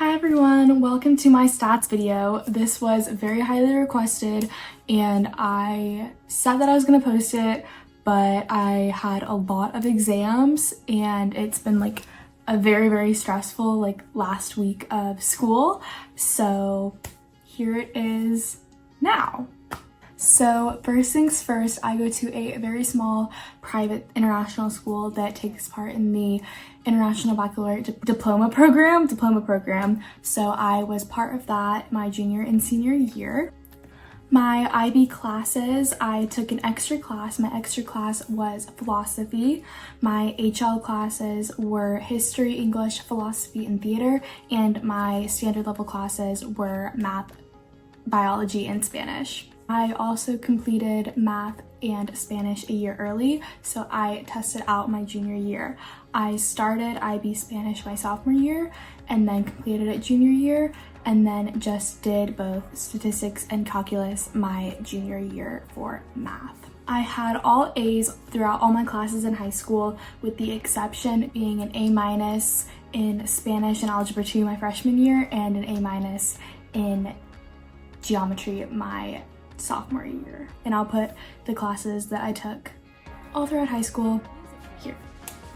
Hi everyone, welcome to my stats video. This was very highly requested and I said that I was gonna post it, but I had a lot of exams and it's been like a very stressful last week of school. So here it is now. So first things first, I go to a very small private international school that takes part in the International Baccalaureate Diploma Program. So I was part of that my junior and senior year. My IB classes, I took an extra class. My extra class was philosophy. My HL classes were history, English, philosophy, and theater. And my standard level classes were math, biology, and Spanish. I also completed math and Spanish a year early, so I tested out my junior year. I started IB Spanish my sophomore year and then completed it junior year, and then just did both statistics and calculus my junior year for math. I had all A's throughout all my classes in high school, with the exception being an A- in Spanish and Algebra 2 my freshman year and an A- in geometry my sophomore year. And I'll put the classes that I took all throughout high school here.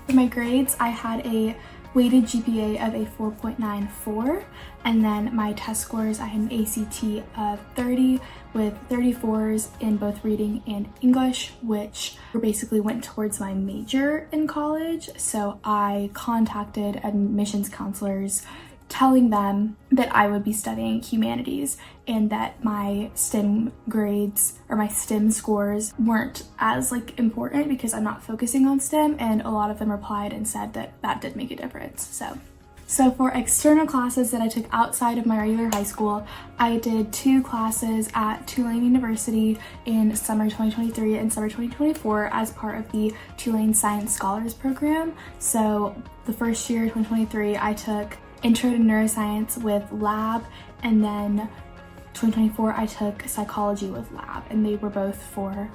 For my grades, I had a weighted GPA of a 4.94, and then my test scores, I had an ACT of 30 with 34s in both reading and English, which basically went towards my major in college. So I contacted admissions counselors telling them that I would be studying humanities and that my STEM grades or my STEM scores weren't as important because I'm not focusing on STEM, and a lot of them replied and said that that did make a difference. So for external classes that I took outside of my regular high school, I did 2 classes at Tulane University in summer 2023 and summer 2024 as part of the Tulane Science Scholars Program. So the first year, 2023, I took Intro to Neuroscience with lab, and then 2024 I took Psychology with lab, and they were both for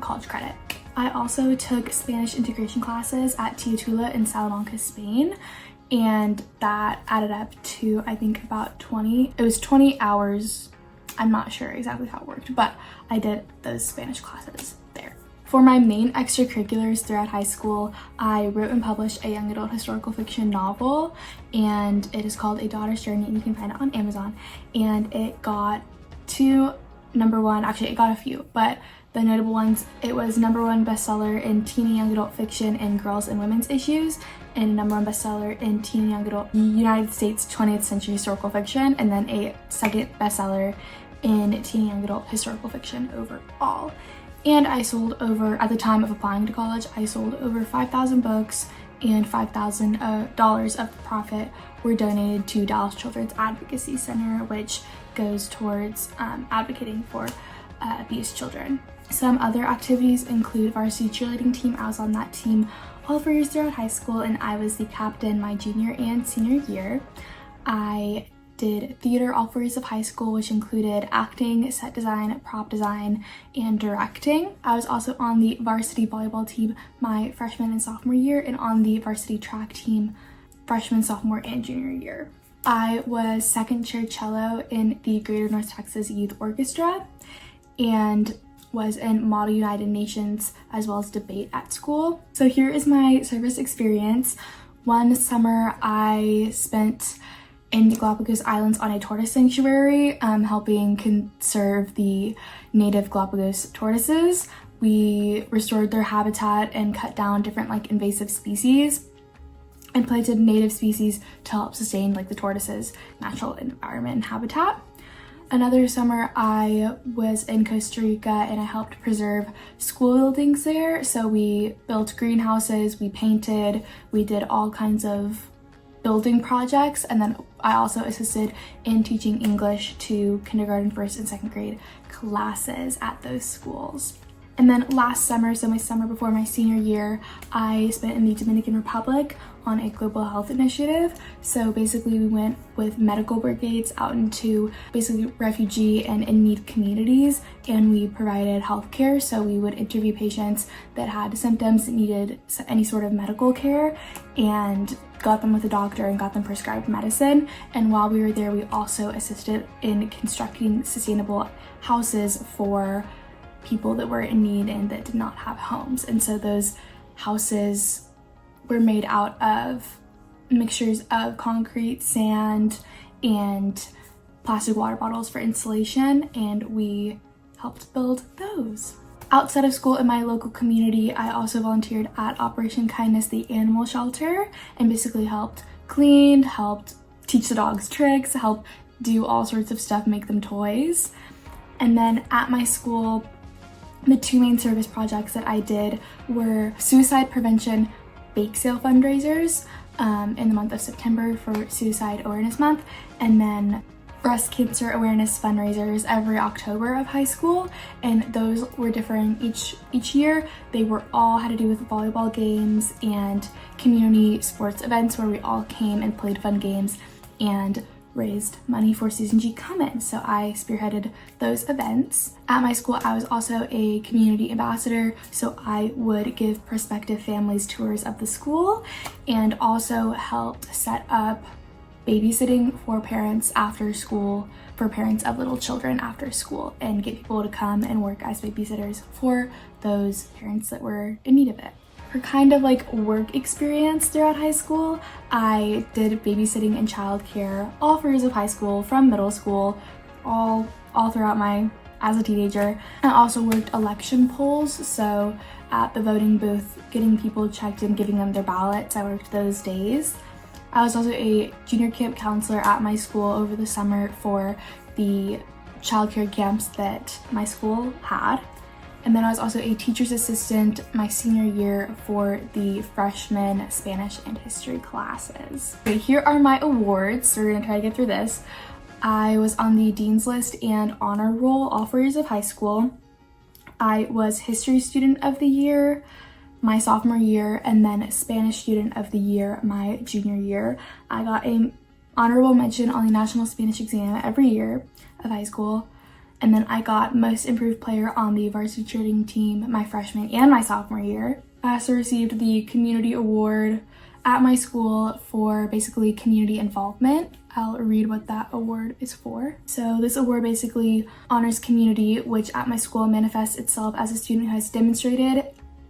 college credit. I also took Spanish integration classes at Tulane in Salamanca, Spain, and that added up to I think about 20 hours. I'm not sure exactly how it worked, but I did those Spanish classes there. For my main extracurriculars throughout high school, I wrote and published a young adult historical fiction novel, and it is called A Daughter's Journey, and you can find it on Amazon. And it got it got a few, but the notable ones, it was #1 bestseller in teen and young adult fiction and girls and women's issues, and #1 bestseller in teen and young adult United States 20th century historical fiction, and then a second bestseller in teen and young adult historical fiction overall. And I sold over, at the time of applying to college, I sold over 5,000 books, and $5,000 of the profit were donated to Dallas Children's Advocacy Center, which goes towards advocating for abused children. Some other activities include varsity cheerleading team. I was on that team all 4 years throughout high school, and I was the captain my junior and senior year. I did theater all 4 years of high school, which included acting, set design, prop design, and directing. I was also on the varsity volleyball team my freshman and sophomore year, and on the varsity track team freshman, sophomore, and junior year. I was second chair cello in the Greater North Texas Youth Orchestra, and was in Model United Nations as well as debate at school. So here is my service experience. One summer I spent in the Galapagos Islands on a tortoise sanctuary, helping conserve the native Galapagos tortoises. We restored their habitat and cut down different invasive species and planted native species to help sustain the tortoises' natural environment and habitat. Another summer I was in Costa Rica and I helped preserve school buildings there. So we built greenhouses, we painted, we did all kinds of building projects, and then I also assisted in teaching English to kindergarten, 1st and 2nd grade classes at those schools. And then last summer, so my summer before my senior year, I spent in the Dominican Republic on a global health initiative. So basically we went with medical brigades out into basically refugee and in-need communities, and we provided healthcare. So we would interview patients that had symptoms that needed any sort of medical care and got them with a doctor and got them prescribed medicine. And while we were there, we also assisted in constructing sustainable houses for people that were in need and that did not have homes. And so those houses were made out of mixtures of concrete, sand, and plastic water bottles for insulation, and we helped build those. Outside of school in my local community, I also volunteered at Operation Kindness, the animal shelter, and basically helped clean, helped teach the dogs tricks, helped do all sorts of stuff, make them toys. And then at my school, the two main service projects that I did were suicide prevention bake sale fundraisers in the month of September for Suicide Awareness Month, and then breast cancer awareness fundraisers every October of high school, and those were differing each year. They were all had to do with volleyball games and community sports events where we all came and played fun games and raised money for Susan G. Komen. So I spearheaded those events. At my school, I was also a community ambassador, so I would give prospective families tours of the school and also helped set up babysitting for parents after school, for parents of little children after school, and get people to come and work as babysitters for those parents that were in need of it. For kind of like work experience throughout high school, I did babysitting and childcare all 4 years of high school, from middle school, all throughout as a teenager. I also worked election polls, so at the voting booth, getting people checked in, giving them their ballots. I worked those days. I was also a junior camp counselor at my school over the summer for the childcare camps that my school had. And then I was also a teacher's assistant my senior year for the freshman Spanish and history classes. Okay, here are my awards, so we're gonna try to get through this. I was on the Dean's List and Honor Roll all 4 years of high school. I was History Student of the Year my sophomore year, and then Spanish Student of the Year my junior year. I got an honorable mention on the National Spanish Exam every year of high school. And then I got Most Improved Player on the varsity cheerleading team my freshman and my sophomore year. I also received the Community Award at my school for basically community involvement. I'll read what that award is for. So this award basically honors community, which at my school manifests itself as a student who has demonstrated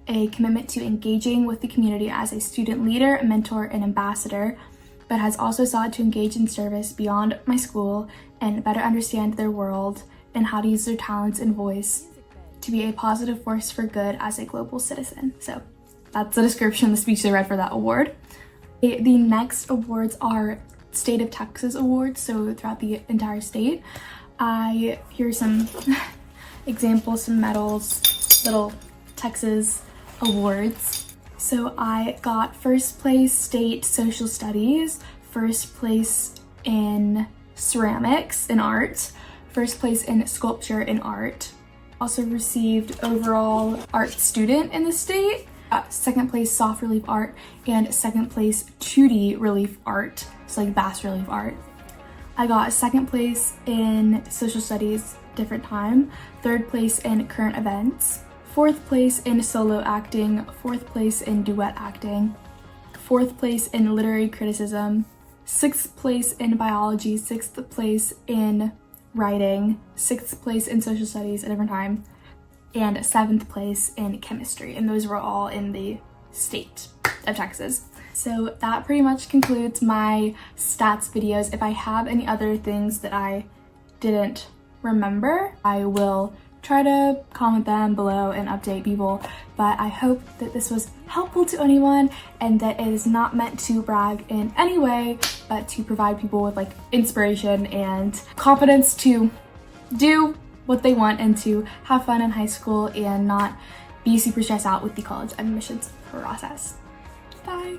a commitment to engaging with the community as a student leader, mentor, and ambassador, but has also sought to engage in service beyond my school and better understand their world and how to use their talents and voice to be a positive force for good as a global citizen. So that's the description of the speech I read for that award. The next awards are State of Texas awards, so throughout the entire state. Here's some examples, some medals, little Texas awards. So I got first place state social studies, first place in ceramics and art, first place in sculpture and art. Also received overall art student in the state, second place soft relief art, and second place 2D relief art, so like bas relief art. I got second place in social studies, different time, third place in current events, fourth place in solo acting, fourth place in duet acting, fourth place in literary criticism, sixth place in biology, sixth place in writing, sixth place in social studies, a different time, and seventh place in chemistry. And those were all in the state of Texas. So that pretty much concludes my stats videos. If I have any other things that I didn't remember, I will try to comment them below and update people, but I hope that this was helpful to anyone and that it is not meant to brag in any way, but to provide people with like inspiration and confidence to do what they want and to have fun in high school and not be super stressed out with the college admissions process. Bye.